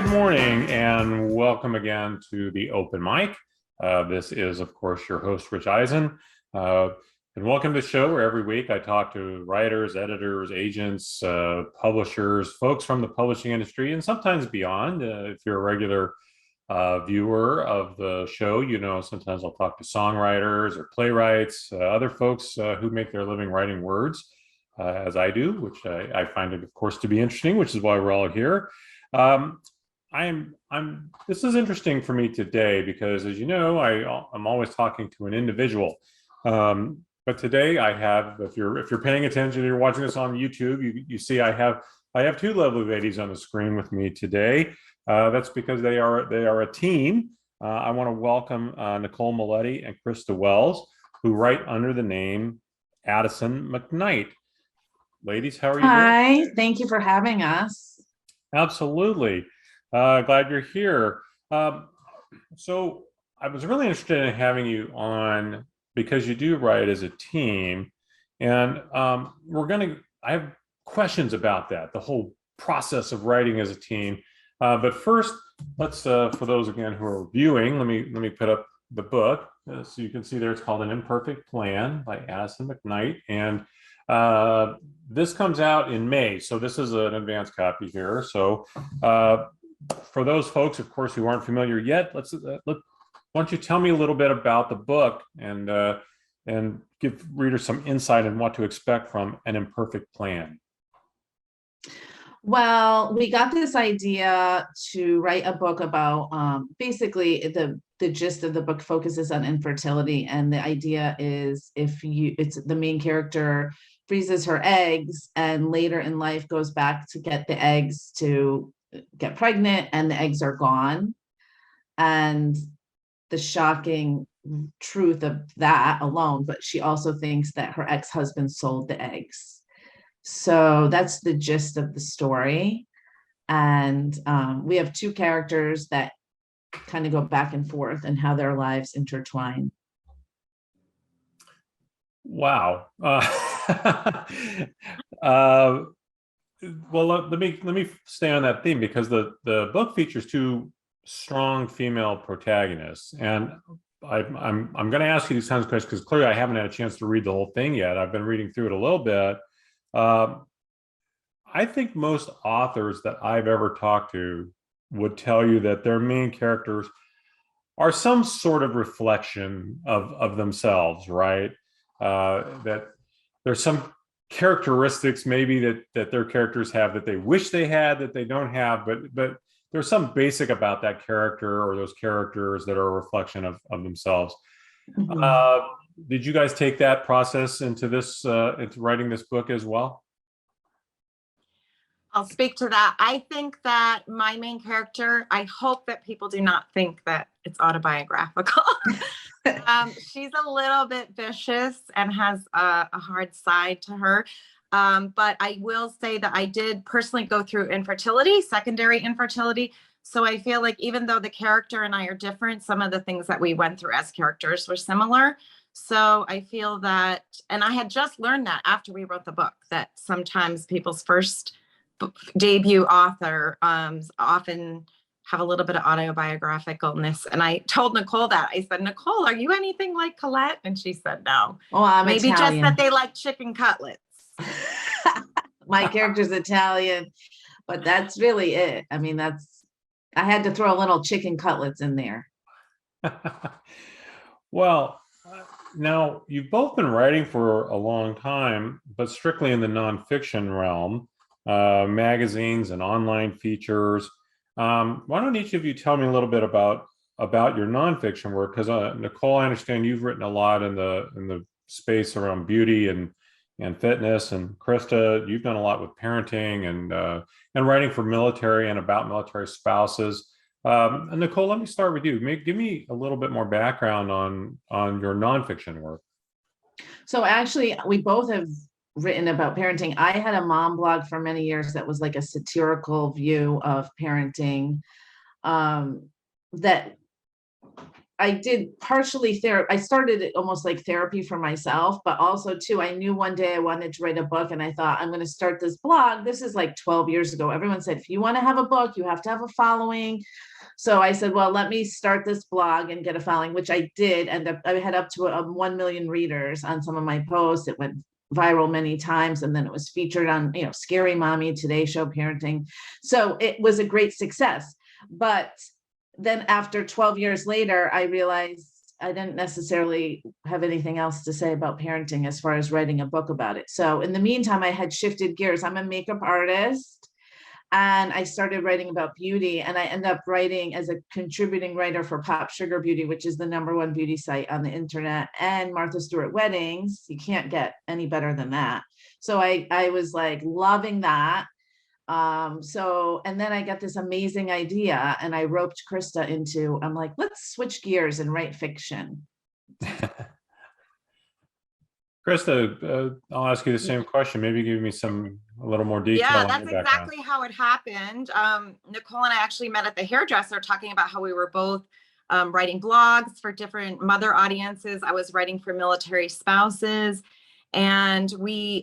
good morning, and welcome again to the open mic. This is, of course, your host, Rich Ehisen. And welcome to the show where every week I talk to writers, editors, agents, publishers, folks from the publishing industry, and sometimes beyond. If you're a regular viewer of the show, you know sometimes I'll talk to songwriters or playwrights, other folks who make their living writing words, as I do, which I find it, of course, to be interesting, which is why we're all here. This is interesting for me today because, as you know, I'm always talking to an individual. But today I have, if you're paying attention, you're watching this on YouTube, you see I have two lovely ladies on the screen with me today. That's because they are a team. I want to welcome Nicole Moleti and Krista Wells, who write under the name Addison McKnight. Ladies, how are you doing? Hi, thank you for having us. Absolutely. Glad you're here. So I was really interested in having you on because you do write as a team, and I have questions about that, the whole process of writing as a team. But first, let's for those again who are viewing, let me put up the book so you can see there. It's called An Imperfect Plan by Addison McKnight, and this comes out in May, so this is an advanced copy here. So for those folks, of course, who aren't familiar yet, why don't you tell me a little bit about the book and give readers some insight on what to expect from An Imperfect Plan. Well, we got this idea to write a book about basically the gist of the book focuses on infertility, and the idea is it's the main character freezes her eggs and later in life goes back to get the eggs to get pregnant, and the eggs are gone, and the shocking truth of that alone, but she also thinks that her ex-husband sold the eggs. So that's the gist of the story. And we have two characters that kind of go back and forth and how their lives intertwine. Wow. Well, let me stay on that theme because the book features two strong female protagonists, and I'm going to ask you these kinds of questions because clearly I haven't had a chance to read the whole thing yet. I've been reading through it a little bit. I think most authors that I've ever talked to would tell you that their main characters are some sort of reflection of themselves, right? That there's some characteristics maybe that their characters have that they wish they had that they don't have, but there's some basic about that character or those characters that are a reflection of themselves. Mm-hmm. Did you guys take that process into writing this book as well? I'll speak to that. I think that my main character, I hope that people do not think that it's autobiographical. She's a little bit vicious and has a hard side to her. But I will say that I did personally go through infertility, secondary infertility. So I feel like even though the character and I are different, some of the things that we went through as characters were similar. So I feel that, and I had just learned that after we wrote the book, that sometimes people's first debut author often have a little bit of autobiographicalness. And I told Nicole that. I said, Nicole, are you anything like Colette? And she said, no. Oh, I'm maybe Italian. Just that they like chicken cutlets. My character's Italian, but that's really it. I mean, I had to throw a little chicken cutlets in there. Well, now you've both been writing for a long time, but strictly in the nonfiction realm, magazines and online features. Why don't each of you tell me a little bit about your nonfiction work? Because Nicole, I understand you've written a lot in the space around beauty and fitness, and Krista, you've done a lot with parenting and writing for military and about military spouses. And Nicole, let me start with you. Give me a little bit more background on your nonfiction work. So actually, we both have written about parenting. I had a mom blog for many years that was like a satirical view of parenting, that I did partially therapy. I started it almost like therapy for myself, but also too, I knew one day I wanted to write a book, and I thought, I'm going to start this blog. This is like 12 years ago. Everyone said, if you want to have a book, you have to have a following. So I said, well, let me start this blog and get a following, which I did. And I had up to 1 million readers on some of my posts. It went viral many times. And then it was featured on, Scary Mommy, Today Show, Parenting. So it was a great success. But then after 12 years later, I realized I didn't necessarily have anything else to say about parenting as far as writing a book about it. So in the meantime, I had shifted gears. I'm a makeup artist, and I started writing about beauty, and I ended up writing as a contributing writer for Pop Sugar Beauty, which is the #1 beauty site on the internet, and Martha Stewart Weddings. You can't get any better than that. So I was like loving that. And then I got this amazing idea, and I roped Krista into, I'm like, let's switch gears and write fiction. Krista, I'll ask you the same question. Maybe give me a little more detail. Yeah, on that's your background. exactly how it happened. Nicole and I actually met at the hairdresser talking about how we were both writing blogs for different mother audiences. I was writing for military spouses, and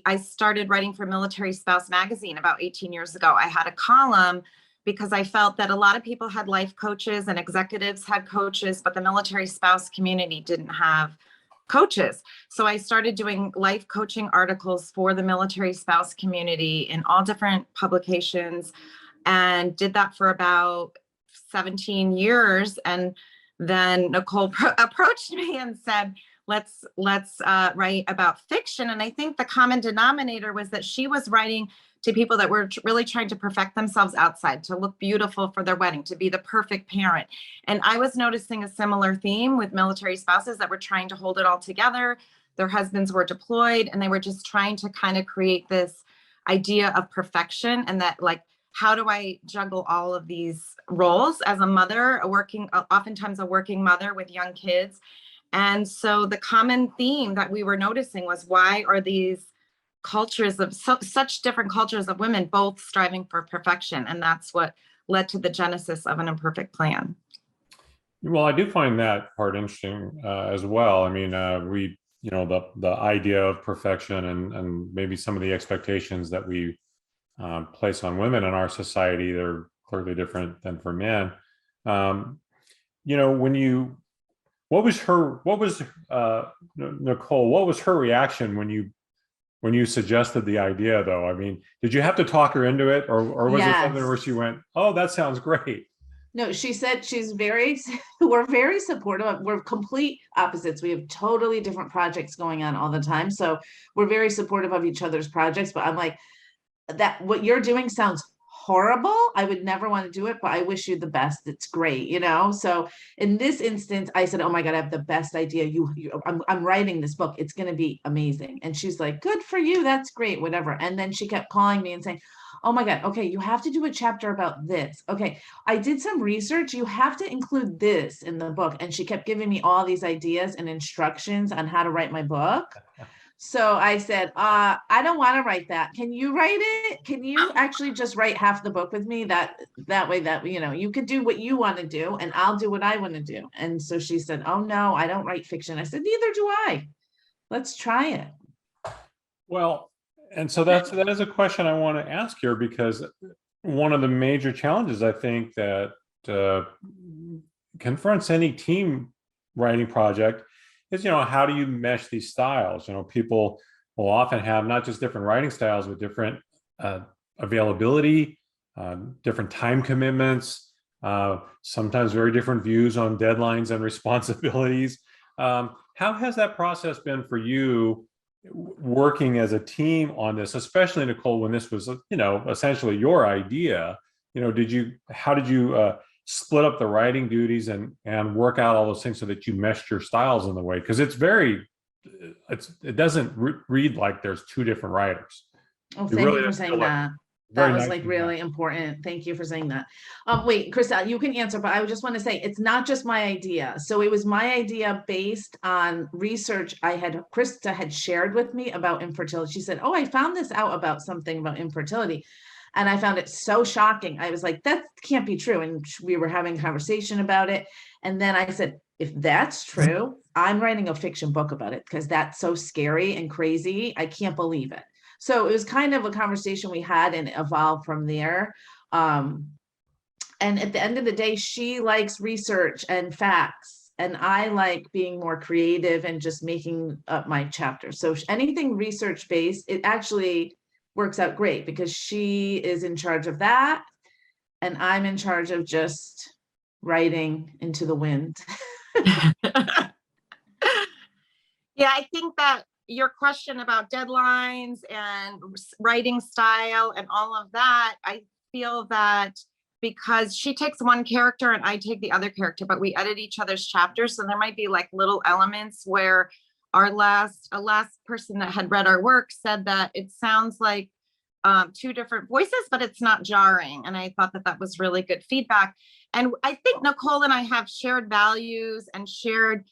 I started writing for Military Spouse magazine about 18 years ago. I had a column because I felt that a lot of people had life coaches and executives had coaches, but the military spouse community didn't have coaches. So I started doing life coaching articles for the military spouse community in all different publications, and did that for about 17 years. And then Nicole approached me and said, let's write about fiction. And I think the common denominator was that she was writing to people that were really trying to perfect themselves outside, to look beautiful for their wedding, to be the perfect parent. And I was noticing a similar theme with military spouses that were trying to hold it all together. Their husbands were deployed, and they were just trying to kind of create this idea of perfection, and that, like, how do I juggle all of these roles as a mother, oftentimes a working mother with young kids. And so the common theme that we were noticing was, why are these cultures of such different cultures of women both striving for perfection? And that's what led to the genesis of An Imperfect Plan. Well, I do find that part interesting as well. I mean, the idea of perfection and maybe some of the expectations that we place on women in our society, they're clearly different than for men. Nicole, what was her reaction when you suggested the idea, though? I mean, did you have to talk her into it, or was it something where she went, "Oh, that sounds great"? No, she said we're very supportive. We're complete opposites. We have totally different projects going on all the time. So we're very supportive of each other's projects, but I'm like, that what you're doing sounds horrible. I would never want to do it, but I wish you the best. It's great, So in this instance, I said, "Oh my God, I have the best idea. I'm writing this book. It's going to be amazing." And she's like, "Good for you. That's great, whatever." And then she kept calling me and saying, "Oh my God, okay, you have to do a chapter about this. Okay, I did some research. You have to include this in the book." And she kept giving me all these ideas and instructions on how to write my book. So I said, I don't want to write that. Can you write it? Can you actually just write half the book with me? That way that, you could do what you want to do, and I'll do what I want to do. And so she said, "Oh no, I don't write fiction." I said, "Neither do I. Let's try it." Well, and so that is a question I want to ask here, because one of the major challenges I think that confronts any team writing project is, how do you mesh these styles? People will often have not just different writing styles, but different availability, different time commitments, sometimes very different views on deadlines and responsibilities. How has that process been for you, working as a team on this, especially, Nicole, when this was, essentially your idea? How did you split up the writing duties and work out all those things so that you meshed your styles in the way? Because it doesn't read like there's two different writers. Oh, thank you for saying that. That was really important. Thank you for saying that. Wait, Krista, you can answer, but I would just want to say, it's not just my idea. So it was my idea based on research Krista had shared with me about infertility. She said, "Oh, I found this out about something about infertility." And I found it so shocking. I was like, that can't be true. And we were having a conversation about it. And then I said, if that's true, I'm writing a fiction book about it because that's so scary and crazy. I can't believe it. So it was kind of a conversation we had and evolved from there. And at the end of the day, she likes research and facts, and I like being more creative and just making up my chapters. So anything research based, it actually works out great because she is in charge of that, and I'm in charge of just writing into the wind. Yeah, I think that your question about deadlines and writing style and all of that, I feel that because she takes one character and I take the other character, but we edit each other's chapters. So there might be like little elements where a last person that had read our work said that it sounds like two different voices, but it's not jarring. And I thought that that was really good feedback. And I think Nicole and I have shared values and shared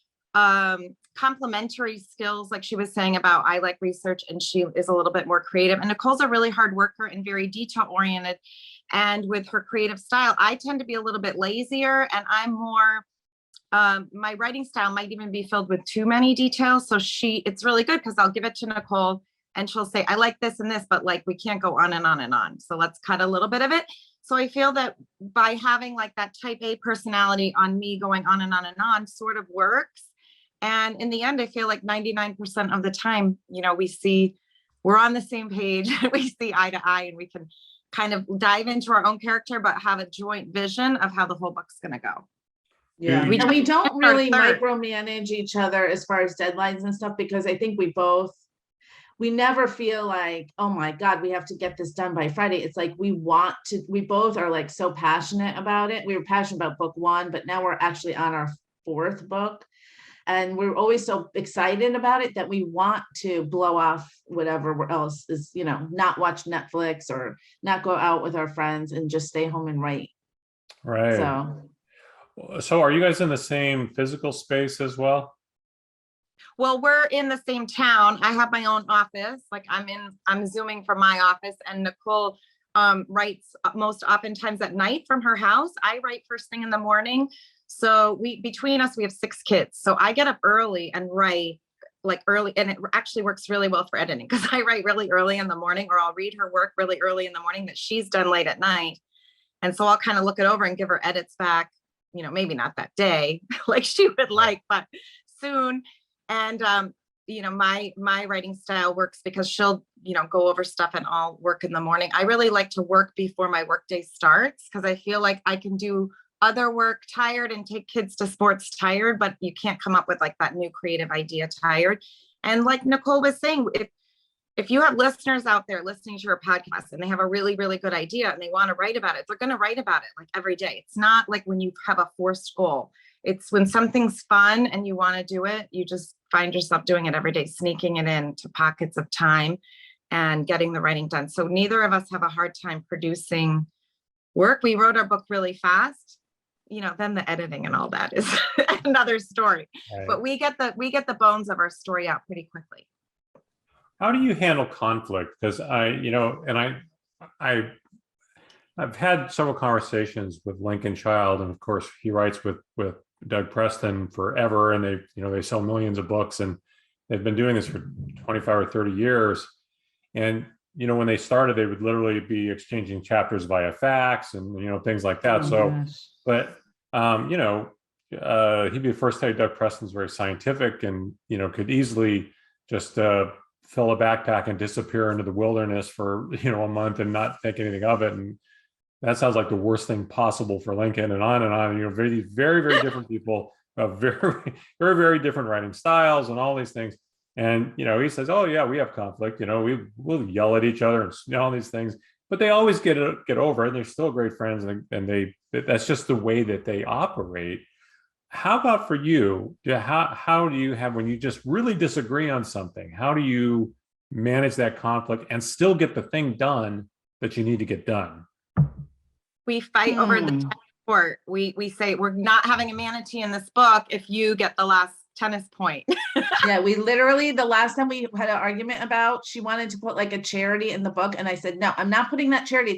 complementary skills. Like she was saying about, I like research and she is a little bit more creative. And Nicole's a really hard worker and very detail oriented. And with her creative style, I tend to be a little bit lazier, and I'm more, my writing style might even be filled with too many details. So it's really good because I'll give it to Nicole and she'll say, I like this and this, but like, we can't go on and on and on. So let's cut a little bit of it. So I feel that by having like that type A personality on me going on and on and on sort of works. And in the end, I feel like 99% of the time, you know, we're on the same page, we see eye to eye, and we can kind of dive into our own character, but have a joint vision of how the whole book's going to go. Yeah. And we don't really micromanage each other as far as deadlines and stuff, because I think we never feel like, oh my God, we have to get this done by Friday. It's like, we both are like so passionate about it. We were passionate about book 1, but now we're actually on our 4th book. And we're always so excited about it that we want to blow off whatever else is, you know, not watch Netflix or not go out with our friends and just stay home and write. Right. So are you guys in the same physical space as well? Well, we're in the same town. I have my own office. Like I'm Zooming from my office, and Nicole writes most oftentimes at night from her house. I write first thing in the morning. So between us, we have 6 kids. So I get up early and write like early, and it actually works really well for editing because I write really early in the morning, or I'll read her work really early in the morning that she's done late at night. And so I'll kind of look it over and give her edits back, you know, maybe not that day like she would like, but soon. And, you know, my writing style works because she'll, you know, go over stuff and I'll work in the morning. I really like to work before my workday starts because I feel like I can do other work tired and take kids to sports tired, but you can't come up with like that new creative idea tired. And like Nicole was saying, if you have listeners out there listening to your podcast and they have a really, really good idea and they want to write about it, they're going to write about it like every day. It's not like when you have a forced goal. It's when something's fun and you want to do it, you just find yourself doing it every day, sneaking it into pockets of time and getting the writing done. So neither of us have a hard time producing work. We wrote our book really fast. You know, then the editing and all that is another story. Right. But we get the bones of our story out pretty quickly. How do you handle conflict? Because I've had several conversations with Lincoln Child, and of course he writes with Doug Preston forever, and they sell millions of books, and they've been doing this for 25 or 30 years. And when they started, they would literally be exchanging chapters via fax and things like that. But he'd be the first to tell you Doug Preston's very scientific and could easily just fill a backpack and disappear into the wilderness for a month and not think anything of it. And that sounds like the worst thing possible for Lincoln, and on and on. Very, very, very different people, very, very, very different writing styles and all these things. And he says, "Oh yeah, we have conflict. We'll yell at each other and all these things, but they always get over it. And they're still great friends, and that's just the way that they operate." How about for you? How do you have, when you just really disagree on something? How do you manage that conflict and still get the thing done that you need to get done? We fight over the court. We say we're not having a manatee in this book if you get the last tennis point. Yeah, we literally, the last time we had an argument about, she wanted to put like a charity in the book. And I said, no, I'm not putting that charity.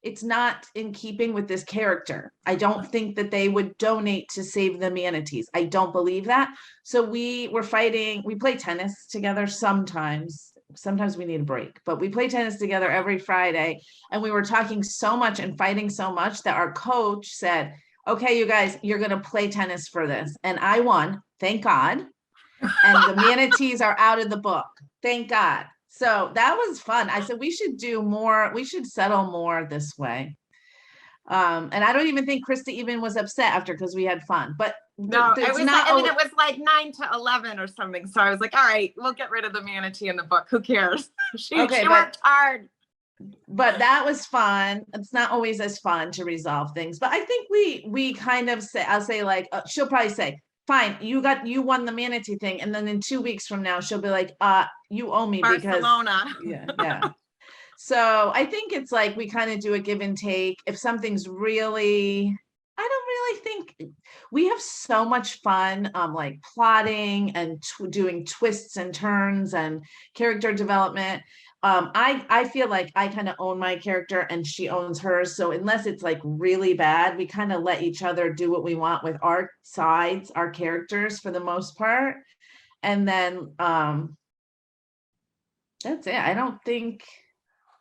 It's not in keeping with this character. I don't think that they would donate to save the manatees. I don't believe that. So we were fighting, we play tennis together sometimes. Sometimes we need a break, but we play tennis together every Friday. And we were talking so much and fighting so much that our coach said, okay, you guys, you're going to play tennis for this. And I won, thank God. And the manatees are out of the book. Thank God. So that was fun. I said, we should do more. We should settle more this way. And I don't even think Krista even was upset after, because we had fun, but no, it was not, I mean, it was like 9 to 11 or something. So I was like, all right, we'll get rid of the manatee in the book. Who cares? She worked hard. But that was fun. It's not always as fun to resolve things, but I think we kind of say, I'll say like, she'll probably say, fine, you won the manatee thing. And then in 2 weeks from now, she'll be like, you owe me Barcelona. Because yeah. So I think it's like, we kind of do a give and take. If something's really, I don't really think we have so much fun, like plotting and doing twists and turns and character development. I feel like I kind of own my character and she owns hers. So unless it's like really bad, we kind of let each other do what we want with our sides, our characters for the most part. And then that's it. I don't think.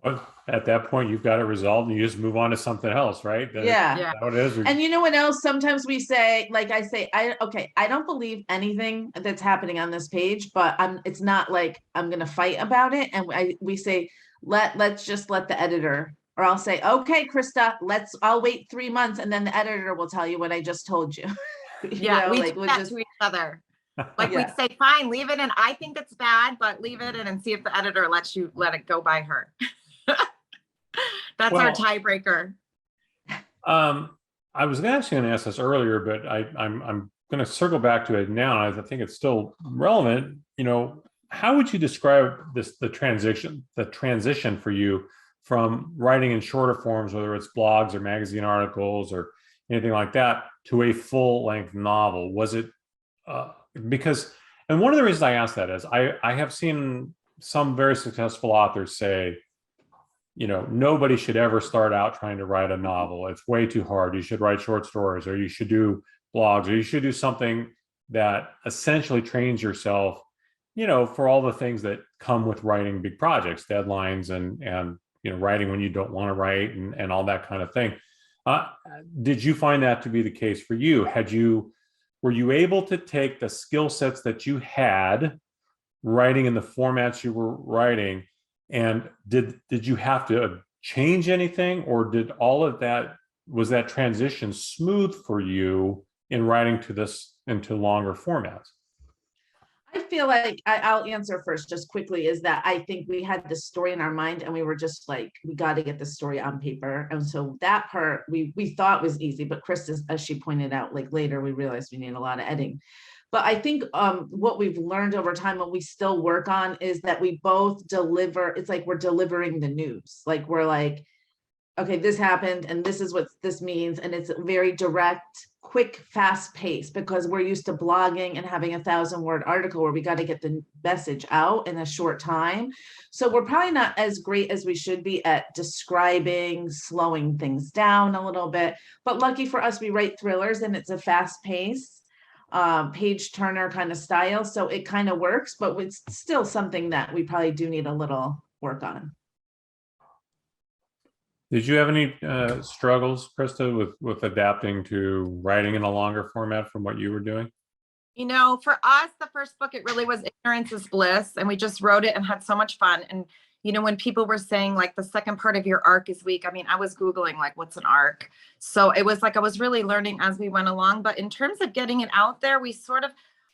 Well, at that point, you've got it resolved and you just move on to something else, right? Yeah. How it is. And you know what else? Sometimes we say, like I say, I don't believe anything that's happening on this page, but it's not like I'm going to fight about it. And we say, let's just let the editor, or I'll say, okay, Krista, I'll wait 3 months. And then the editor will tell you what I just told you. Yeah. We do that to each other. Like we say, fine, leave it in. I think it's bad, but leave it in and see if the editor lets you let it go by her. That's our tiebreaker. I was actually going to ask this earlier, but I'm going to circle back to it now. I think it's still relevant. You know, how would you describe the transition for you from writing in shorter forms, whether it's blogs or magazine articles or anything like that, to a full-length novel? Was it because, and one of the reasons I ask that is I have seen some very successful authors say, you know, nobody should ever start out trying to write a novel. It's way too hard. You should write short stories, or you should do blogs, or you should do something that essentially trains yourself, you know, for all the things that come with writing big projects, deadlines, and you know, writing when you don't want to write, and all that kind of thing. Did you find that to be the case for you? Were you able to take the skill sets that you had writing in the formats you were writing, and did you have to change anything, or did all of that, was that transition smooth for you in writing into longer formats? I feel like I'll answer first just quickly, is that I think we had the story in our mind and we were just like, we got to get the story on paper. And so that part we thought was easy, but Krista, as she pointed out, like later we realized we need a lot of editing. But I think what we've learned over time, and we still work on, is that we both deliver. It's like we're delivering the news. Like we're like, okay, this happened and this is what this means. And it's very direct, quick, fast pace, because we're used to blogging and having 1,000-word article where we got to get the message out in a short time. So we're probably not as great as we should be at describing, slowing things down a little bit. But lucky for us, we write thrillers and it's a fast pace, page turner kind of style. So it kind of works, but it's still something that we probably do need a little work on. Did you have any struggles, Krista, with adapting to writing in a longer format from what you were doing? You know, for us, the first book, it really was ignorance is bliss. And we just wrote it and had so much fun. And, you know, when people were saying like the second part of your arc is weak, I mean, I was Googling like, what's an arc? So it was like, I was really learning as we went along. But in terms of getting it out there,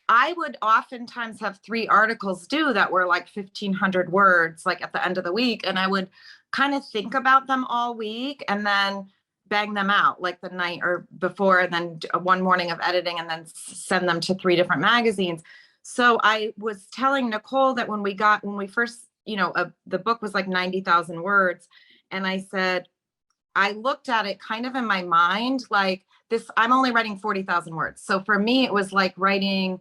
I would oftentimes have 3 articles due that were like 1,500 words, like at the end of the week. And I would kind of think about them all week and then bang them out like the night or before, and then one morning of editing, and then send them to 3 different magazines. So I was telling Nicole that when we first, you know, the book was like 90,000 words. And I said, I looked at it kind of in my mind, like this, I'm only writing 40,000 words. So for me, it was like writing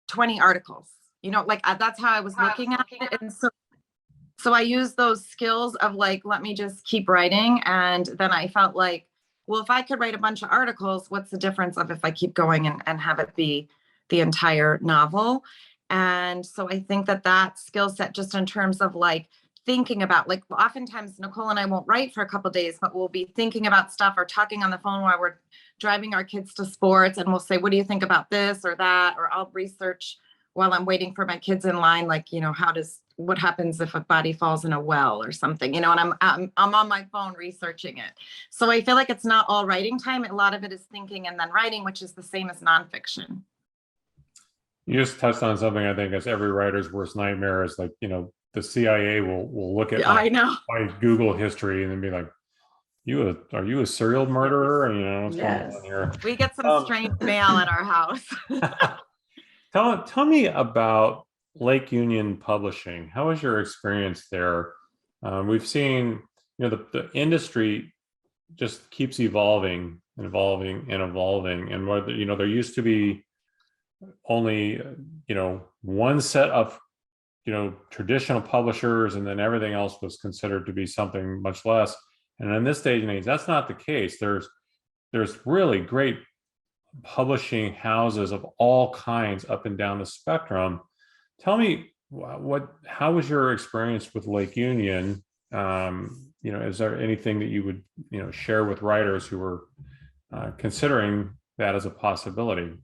20 articles, you know, like that's how I was looking at it. And so I used those skills of like, let me just keep writing. And then I felt like, well, if I could write a bunch of articles, what's the difference of if I keep going and have it be the entire novel? And so I think that skill set, just in terms of like thinking about, like oftentimes Nicole and I won't write for a couple of days, but we'll be thinking about stuff or talking on the phone while we're driving our kids to sports. And we'll say, what do you think about this or that? Or I'll research while I'm waiting for my kids in line, like, you know, what happens if a body falls in a well or something, you know, and I'm on my phone researching it. So I feel like it's not all writing time. A lot of it is thinking and then writing, which is the same as nonfiction. You just touched on something I think is every writer's worst nightmare is like, you know, the CIA will look at I know my Google history and then be like, are you a serial murderer? You know, what's going on here? We get some strange mail at our house. Tell me about Lake Union Publishing. How was your experience there? We've seen, you know, the industry just keeps evolving and evolving and evolving. And whether, you know, there used to be only, you know, one set of, you know, traditional publishers, and then everything else was considered to be something much less. And in this day and age, that's not the case. There's really great publishing houses of all kinds up and down the spectrum. Tell me how was your experience with Lake Union? You know, is there anything that you would, you know, share with writers who are considering that as a possibility?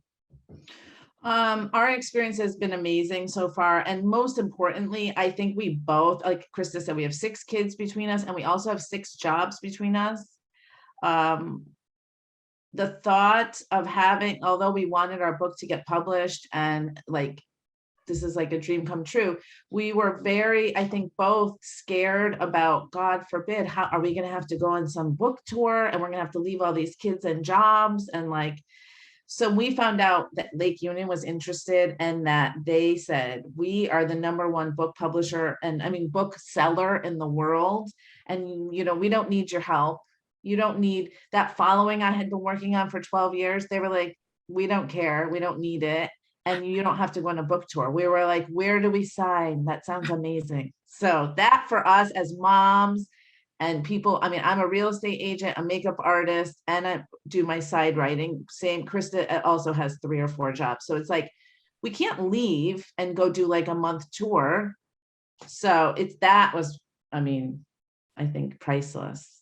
Our experience has been amazing so far. And most importantly, I think we both, like Krista said, we have 6 kids between us, and we also have 6 jobs between us. The thought of having, although we wanted our book to get published and like, this is like a dream come true, we were very, I think, both scared about, God forbid, how are we going to have to go on some book tour and we're going to have to leave all these kids and jobs, and like, so we found out that Lake Union was interested, and that they said, we are the #1 book publisher and book seller in the world. And, you know, we don't need your help. You don't need that following I had been working on for 12 years. They were like, we don't care. We don't need it. And you don't have to go on a book tour. We were like, where do we sign? That sounds amazing. So that for us as moms and people, I'm a real estate agent, a makeup artist, and I do my side writing. Same, Krista also has 3 or 4 jobs. So it's like, we can't leave and go do like a month tour. So that was, I think priceless.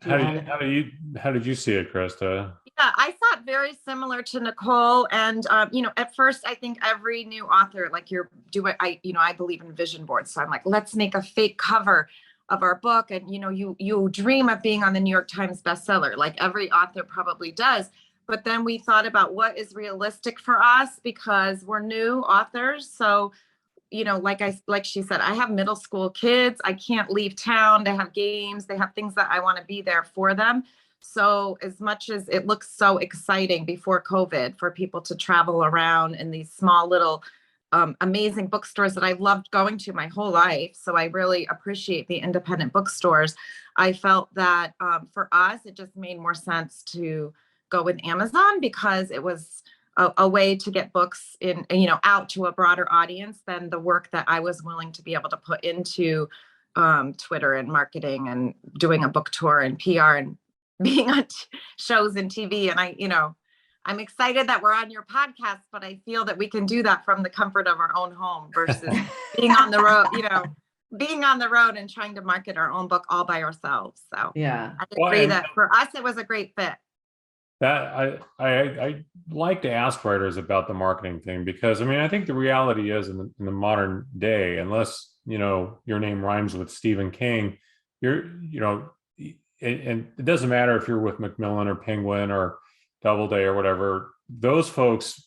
How did you see it, Krista? Yeah, I thought very similar to Nicole. And, you know, at first, I think every new author, like I believe in vision boards. So I'm like, let's make a fake cover of our book. And, you know, you dream of being on the New York Times bestseller, like every author probably does. But then we thought about what is realistic for us, because we're new authors. So, you know, like she said, I have middle school kids. I can't leave town. They have games. They have things that I want to be there for them. So as much as it looks so exciting before COVID for people to travel around in these small little amazing bookstores that I've loved going to my whole life, so I really appreciate the independent bookstores, I felt that for us, it just made more sense to go with Amazon, because it was a way to get books in, you know, out to a broader audience than the work that I was willing to be able to put into Twitter and marketing and doing a book tour and PR and being on shows and TV. And I'm excited that we're on your podcast, but I feel that we can do that from the comfort of our own home versus being on the road, you know, being on the road and trying to market our own book all by ourselves. So yeah, I agree that for us, it was a great fit. That I like to ask writers about the marketing thing, because I think the reality is in the modern day, unless, you know, your name rhymes with Stephen King, and it doesn't matter if you're with Macmillan or Penguin or Doubleday or whatever, those folks,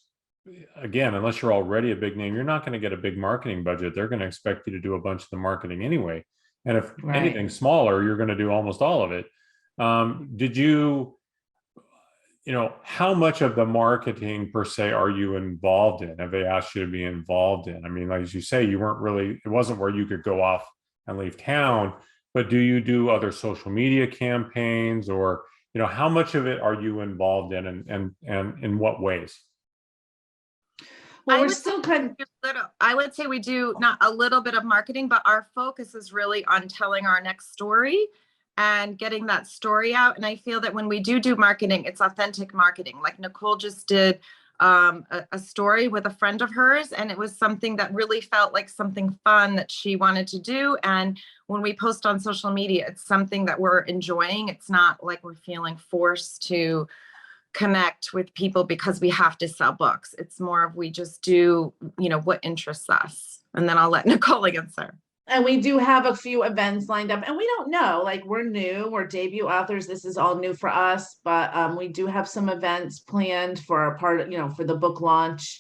again, unless you're already a big name, you're not going to get a big marketing budget. They're going to expect you to do a bunch of the marketing anyway. And if anything smaller, you're going to do almost all of it. Did you, how much of the marketing per se are you involved in? Have they asked you to be involved in? Like, as you say, it wasn't where you could go off and leave town, but do you do other social media campaigns, or, how much of it are you involved in, and in what ways? Well, I we're would still say kind of, I would say we do not a little bit of marketing, but our focus is really on telling our next story and getting that story out. And I feel that when we do marketing, it's authentic marketing. Like Nicole just did a story with a friend of hers, and it was something that really felt like something fun that she wanted to do. And when we post on social media, it's something that we're enjoying. It's not like we're feeling forced to connect with people because we have to sell books. It's more of we just do, what interests us. And then I'll let Nicole answer. and we do have a few events lined up, and we don't know, like we're new, we're debut authors. This is all new for us, but we do have some events planned for our part, for the book launch.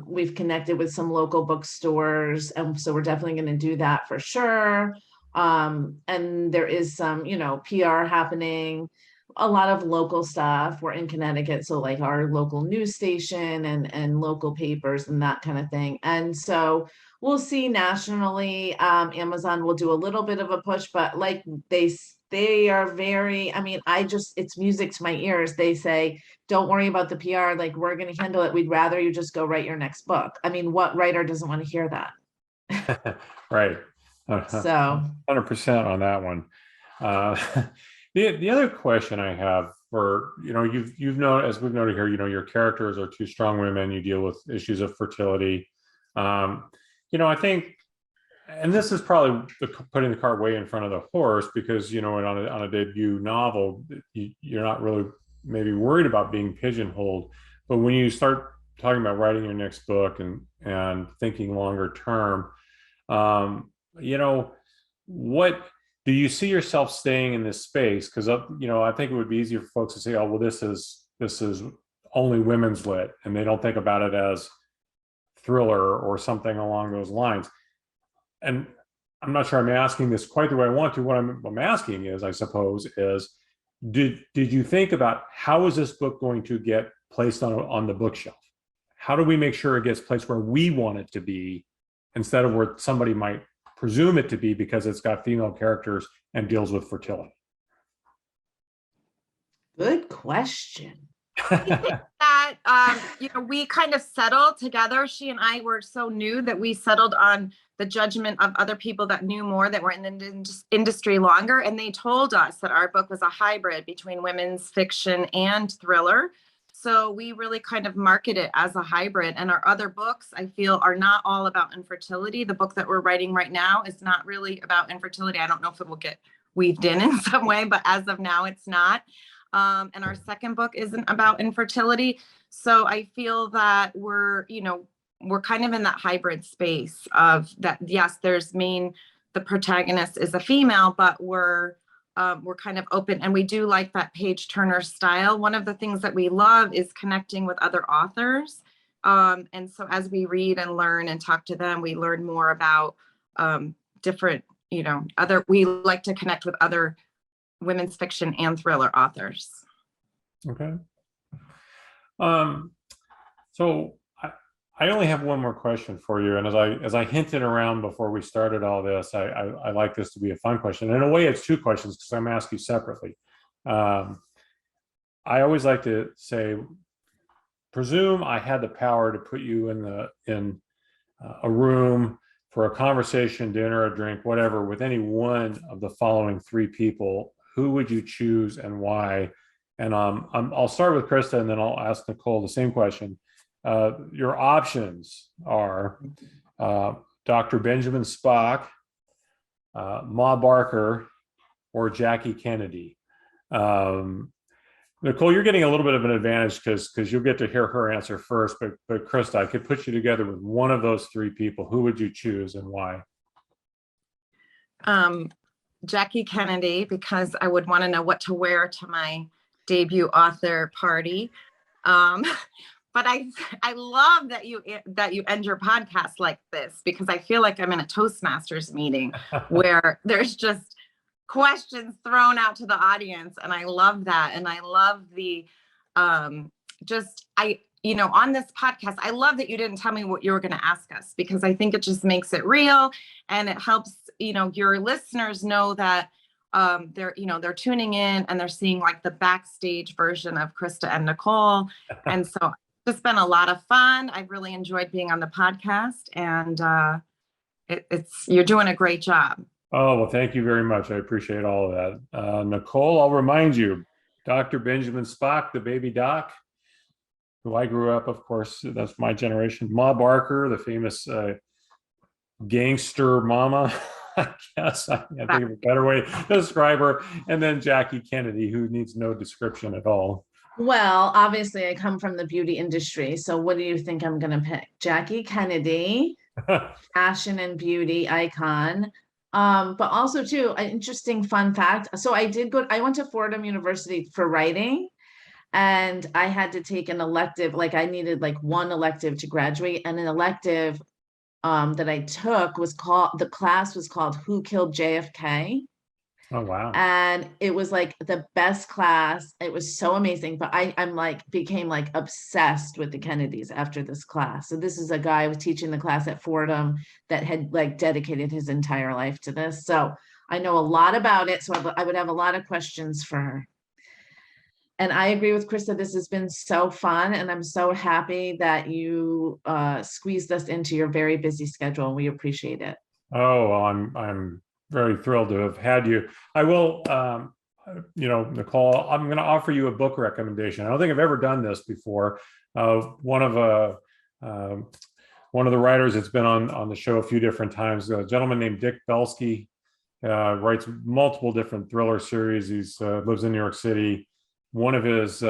We've connected with some local bookstores, and so we're definitely going to do that for sure. And there is some, PR happening, a lot of local stuff. We're in Connecticut, so like our local news station and local papers and that kind of thing. And so we'll see nationally. Amazon will do a little bit of a push, but like they are very, it's music to my ears. They say, don't worry about the PR, like we're going to handle it. We'd rather you just go write your next book. What writer doesn't want to hear that? Right. So 100% on that one. The other question I have for, you've known, as we've noted here, your characters are two strong women. You deal with issues of fertility. I think, and this is probably putting the cart way in front of the horse, because, on a debut novel, you're not really maybe worried about being pigeonholed. But when you start talking about writing your next book and thinking longer term, what do you see yourself staying in this space? Because I think it would be easier for folks to say, oh, well, this is only women's lit, and they don't think about it as thriller or something along those lines. And I'm not sure I'm asking this quite the way I want to. What I'm asking is, I suppose, is did you think about how is this book going to get placed on the bookshelf? How do we make sure it gets placed where we want it to be, instead of where somebody might presume it to be because it's got female characters and deals with fertility? good question. I think that we kind of settled together. She and I were so new that we settled on the judgment of other people that knew more, that were in the industry longer, and they told us that our book was a hybrid between women's fiction and thriller. So we really kind of market it as a hybrid. And our other books, I feel, are not all about infertility. The book that we're writing right now is not really about infertility. I don't know if it will get weaved in some way, but as of now, it's not. And our second book isn't about infertility. So I feel that we're kind of in that hybrid space of that. Yes, the protagonist is a female, but we're kind of open, and we do like that page turner style. One of the things that we love is connecting with other authors. And so as we read and learn and talk to them, we learn more about different, we like to connect with other women's fiction and thriller authors. Okay. So I only have one more question for you. And as I hinted around before we started all this, I like this to be a fun question. In a way, it's two questions, because I'm going to ask you separately. I always like to say, presume I had the power to put you in a room for a conversation, dinner, a drink, whatever, with any one of the following three people. Who would you choose and why? And I'll start with Krista, and then I'll ask Nicole the same question. Your options are Dr. Benjamin Spock, Ma Barker, or Jackie Kennedy. Nicole, you're getting a little bit of an advantage because you'll get to hear her answer first. But Krista, I could put you together with one of those three people. Who would you choose and why? Jackie Kennedy, because I would want to know what to wear to my debut author party. But I love that you end your podcast like this, because I feel like I'm in a Toastmasters meeting where there's just questions thrown out to the audience, and I love that. And I love the on this podcast, I love that you didn't tell me what you were going to ask us, because I think it just makes it real, and it helps your listeners know that they're tuning in and they're seeing like the backstage version of Krista and Nicole. And so it's been a lot of fun. I've really enjoyed being on the podcast, and you're doing a great job. Oh, well, thank you very much. I appreciate all of that. Nicole, I'll remind you, Dr. Benjamin Spock, the baby doc, who I grew up, of course, that's my generation. Ma Barker, the famous gangster mama, I guess. I can't think of a better way to describe her. And then Jackie Kennedy, who needs no description at all. Well, obviously I come from the beauty industry. So what do you think I'm going to pick? Jackie Kennedy, fashion and beauty icon. But also too, an interesting fun fact. So I went to Fordham University for writing, and I had to take an elective, like I needed like one elective to graduate, and an elective that I took the class was called Who Killed JFK? Oh, wow. And it was like the best class. It was so amazing. But I'm like became like obsessed with the Kennedys after this class. So this is a guy who was teaching the class at Fordham that had like dedicated his entire life to this. So I know a lot about it. So I would have a lot of questions for her. And I agree with Krista. This has been so fun, and I'm so happy that you squeezed us into your very busy schedule. We appreciate it. Oh, well, I'm very thrilled to have had you. I will, Nicole, I'm going to offer you a book recommendation. I don't think I've ever done this before. One of the writers that's been on the show a few different times, a gentleman named Dick Belsky, writes multiple different thriller series. He lives in New York City. One of his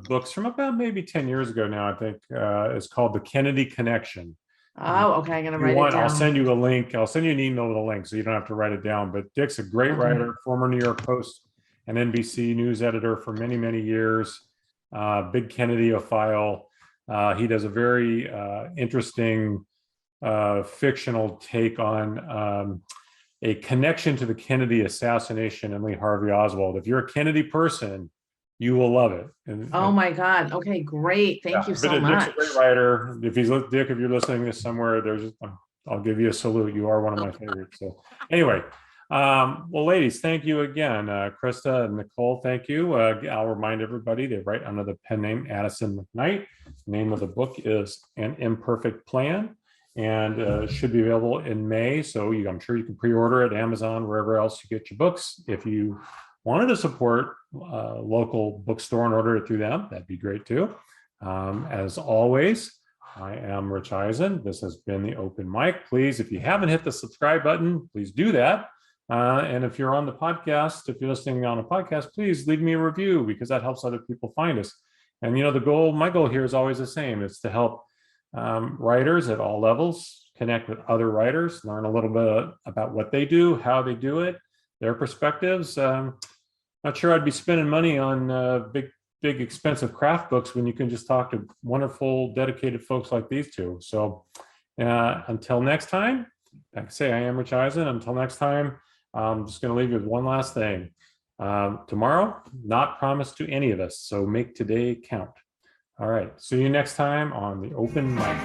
books from about maybe 10 years ago now, I think, is called The Kennedy Connection. Oh, okay. I'm going to write it down. I'll send you a link. I'll send you an email with a link so you don't have to write it down. But Dick's a great writer, former New York Post and NBC News editor for many, many years. Big Kennedy-ophile. He does a very interesting fictional take on a connection to the Kennedy assassination and Lee Harvey Oswald. If you're a Kennedy person, you will love it. Oh my God. Okay, great. Thank you so much. Dick's a great writer. Dick, if you're listening to this somewhere, I'll give you a salute. You are one of my favorites. So anyway, well, ladies, thank you again. Krista and Nicole, thank you. I'll remind everybody, they write under the pen name Addison McKnight. The name of the book is An Imperfect Plan, and should be available in May. So I'm sure you can pre-order it, Amazon, wherever else you get your books. If you wanted to support a local bookstore and order it through them, that'd be great too. As always, I am Rich Ehisen. This has been the Open Mic. Please, if you haven't hit the subscribe button, please do that. And if you're on the podcast, if you're listening on a podcast, please leave me a review, because that helps other people find us. And my goal here is always the same. It's to help writers at all levels connect with other writers, learn a little bit about what they do, how they do it, their perspectives. Not sure I'd be spending money on big, expensive craft books when you can just talk to wonderful, dedicated folks like these two. So until next time, like I say, I am Rich Ehisen. Until next time, I'm just going to leave you with one last thing. Tomorrow, not promised to any of us, so make today count. All right, see you next time on the Open Mic.